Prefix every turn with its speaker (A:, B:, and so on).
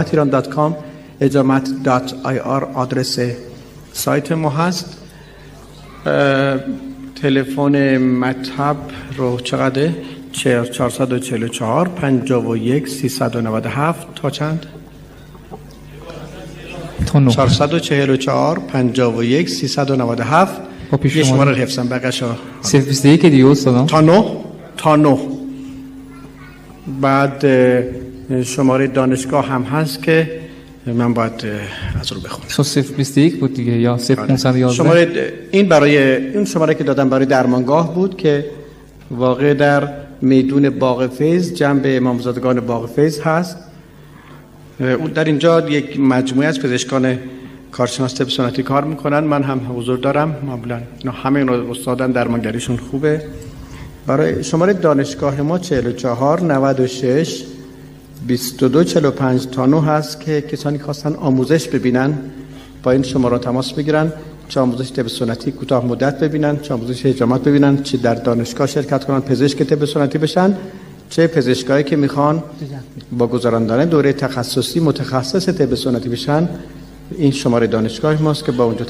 A: iran.com ejamat.ir آدرس سایت ما هست. تلفن مطب رو چقدره؟ 444 51 397 تا چند؟ 444 51 397. یه شماره رو حفظم بقیه‌شو
B: 021 دیگه استاد
A: تا 9. بعد شماره دانشگاه هم هست که من باید از رو بخونم.
B: 021 بود دیگه یا 0511.
A: شماره این برای این شماره که دادم برای درمانگاه بود که واقع در میدون باغ فیض، جنب امامزادگان باغ فیض هست. در اینجا یک مجموعه از پزشکان کارشناس طب سنتی کار میکنن. من هم حضور دارم. معمولا همه استادان درمانگریشون خوبه. برای شماره دانشگاه ما 44 96 22 45 تا 9 هست که کسانی که خواستن آموزش ببینن با این شماره تماس بگیرن، چه آموزش طب سنتی کوتاه مدت ببینن، چه آموزش اجامت ببینن، چه در دانشگاه شرکت کنن پزشک طب سنتی بشن، چه پزشکایی که میخوان با گذراندن دوره تخصصی متخصص طب سنتی بشن. این شماره دانشگاه ماست که با اونجا